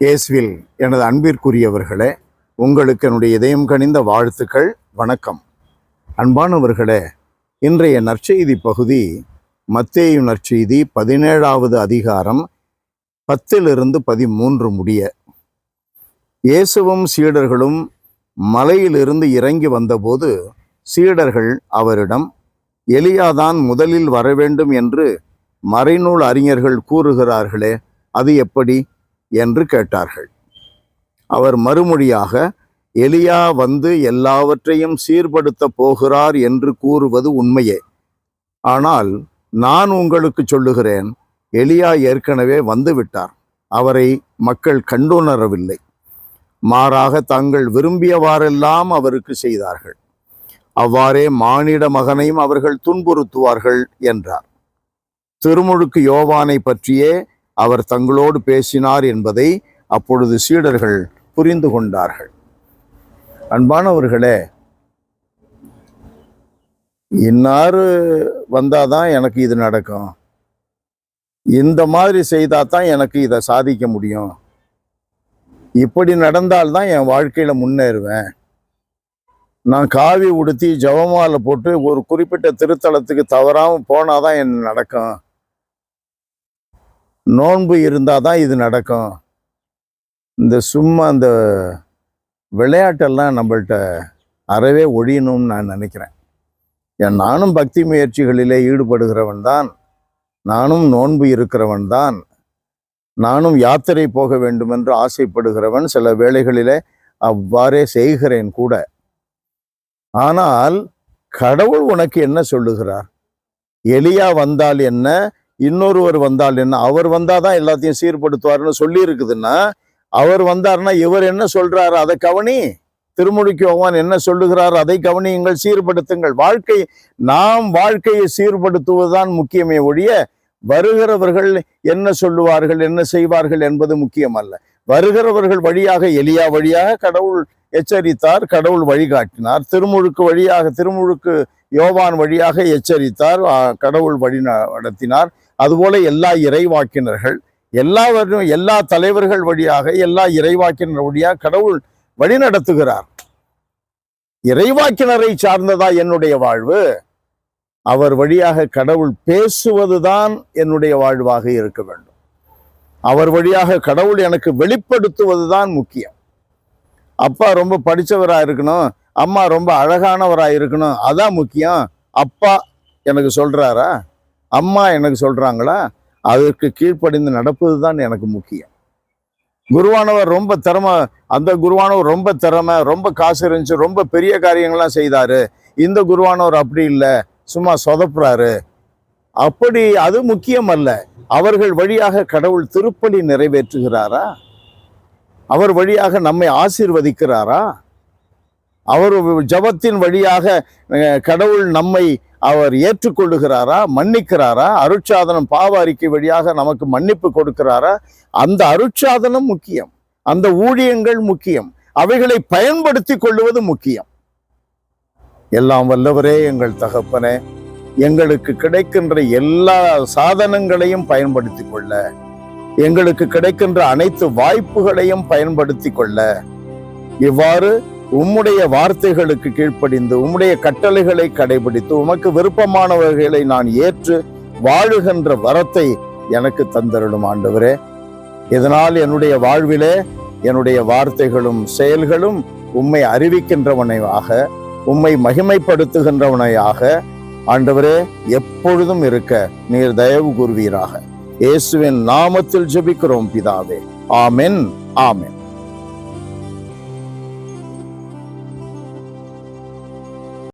இயேசுவில் எனது அன்பிற்குரியவர்களே, உங்களுக்கு என்னுடைய இதயம் கனிந்த வாழ்த்துக்கள். வணக்கம். அன்பானவர்களே, இன்றைய நற்செய்தி பகுதி மத்தேயு நற்செய்தி 17வது அதிகாரம் 10-13 முடிய. இயேசுவும் சீடர்களும் மலையிலிருந்து இறங்கி வந்தபோது சீடர்கள் அவரிடம், எலியாதான் முதலில் வரவேண்டும் என்று மறைநூல் அறிஞர்கள் கூறுகிறார்களே, அது எப்படி என்று கேட்டார்கள். அவர் மறுமொழியாக, எலியா வந்து எல்லாவற்றையும் சீர்படுத்த போகிறார் என்று கூறுவது உண்மையே. ஆனால் நான் உங்களுக்கு சொல்லுகிறேன், எலியா ஏற்கனவே வந்துவிட்டார். அவரை மக்கள் கண்டுணரவில்லை. மாறாக தாங்கள் விரும்பியவாறெல்லாம் அவருக்கு செய்தார்கள். அவ்வாறே மானிட மகனையும் அவர்கள் துன்புறுத்துவார்கள் என்றார். திருமுழுக்கு யோவானை பற்றியே அவர் தங்களோடு பேசினார் என்பதை அப்பொழுது சீடர்கள் புரிந்து கொண்டார்கள். அன்பானவர்களே, இன்னாரு வந்தாதான் எனக்கு இது நடக்கும், இந்த மாதிரி செய்தாதான் எனக்கு இதை சாதிக்க முடியும், இப்படி நடந்தால்தான் என் வாழ்க்கையில முன்னேறுவேன், நான் காவி உடுத்தி ஜெபமாலை போட்டு ஒரு குறிப்பிட்ட திருத்தலத்துக்கு தவறாம போனாதான் என்ன நடக்கும், நோன்பு இருந்தாதான் இது நடக்கும், இந்த சும்மா அந்த விளையாட்டெல்லாம் நம்மள்கிட்ட அறவே ஒழியணும்னு நான் நினைக்கிறேன். நானும் பக்தி முயற்சிகளிலே ஈடுபடுகிறவன் தான், நானும் நோன்பு இருக்கிறவன் தான், நானும் யாத்திரை போக வேண்டும் என்று ஆசைப்படுகிறவன், சில வேளைகளிலே அவ்வாறே செய்கிறேன் கூட. ஆனால் கடவுள் உனக்கு என்ன சொல்லுகிறார்? எலியா வந்தால் என்ன, இன்னொருவர் வந்தால் என்ன, அவர் வந்தாதான் எல்லாத்தையும் சீர்படுத்துவார்னு சொல்லி இருக்குதுன்னா, அவர் வந்தார்னா இவர் என்ன சொல்றாரு அதை கவனி. திருமுழுக்கு யோவான் என்ன சொல்லுகிறார் அதை கவனியுங்கள், சீர்படுத்துங்கள். நாம் வாழ்க்கையை சீர்படுத்துவதுதான் முக்கியமே ஒழிய வருகிறவர்கள் என்ன சொல்லுவார்கள், என்ன செய்வார்கள் என்பது முக்கியம் அல்ல. வருகிறவர்கள் வழியாக, எலியா வழியாக கடவுள் எச்சரித்தார், கடவுள் வழிகாட்டினார். திருமுழுக்கு யோவான் வழியாக எச்சரித்தார், கடவுள் வழி நடத்தினார். அதுபோல எல்லா இறைவாக்கினர்கள், எல்லா தலைவர்கள் வழியாக, எல்லா இறைவாக்கினர் வழியாக கடவுள் வழி நடத்துகிறார். இறைவாக்கினரை சார்ந்ததா என்னுடைய வாழ்வு? அவர் வழியாக கடவுள் பேசுவதுதான் என்னுடைய வாழ்வாக இருக்க வேண்டும். அவர் வழியாக கடவுள் எனக்கு வெளிப்படுத்துவதுதான் முக்கியம். அப்பா ரொம்ப படித்தவரா இருக்கணும், அம்மா ரொம்ப அழகானவரா இருக்கணும், அதான் முக்கியம். அப்பா எனக்கு சொல்றாரா, அம்மா எனக்கு சொல்றாங்களா, அதற்கு கீழ்ப்படிந்து நடப்பது தான் எனக்கு முக்கியம். குருவானவர் ரொம்ப திறமை, ரொம்ப காசு இருந்துச்சு, ரொம்ப பெரிய காரியங்கள்லாம் செய்தாரு. இந்த குருவானவர் அப்படி இல்லை, சும்மா சொதப்புறாரு, அப்படி அது முக்கியம் அல்ல. அவர்கள் வழியாக கடவுள் திருப்பலி நிறைவேற்றுகிறாரா? அவர் வழியாக நம்மை ஆசீர்வதிக்கிறாரா? அவர் ஜபத்தின் வழியாக கடவுள் நம்மை அவர் ஏற்றுக்கொள்ளுகிறாரா, மன்னிக்கிறாரா? அருட்சாதனம் பாவ அறிக்கை வழியாக நமக்கு மன்னிப்பு கொடுக்கிறாரா? அந்த அருட்சாதனம் முக்கியம், அந்த ஊழியங்கள் முக்கியம், அவைகளை பயன்படுத்தி கொள்வது முக்கியம். எல்லாம் வல்லவரே எங்கள் தகப்பனே, எங்களுக்கு கிடைக்கின்ற எல்லா சாதனங்களையும் பயன்படுத்தி கொள்ள, எங்களுக்கு கிடைக்கின்ற அனைத்து வாய்ப்புகளையும் பயன்படுத்தி கொள்ள, இவ்வாறு உம்முடைய வார்த்தைகளுக்கு கீழ்ப்படிந்து, உம்முடைய கட்டளைகளை கடைபிடித்து, உமக்கு விருப்பமானவர்களை நான் ஏற்று வாழுகின்ற வரத்தை எனக்கு தந்தருளும் ஆண்டவரே. இதனால் என்னுடைய வாழ்விலே என்னுடைய வார்த்தைகளும் செயல்களும் உம்மை அறிவிக்கின்றவனையாக, உம்மை மகிமைப்படுத்துகின்றவனையாக ஆண்டவரே எப்பொழுதும் இருக்க நீர் தயவு கூர்வீராக. இயேசுவின் நாமத்தில் ஜெபிக்கிறோம் பிதாவே. ஆமென், ஆமென்.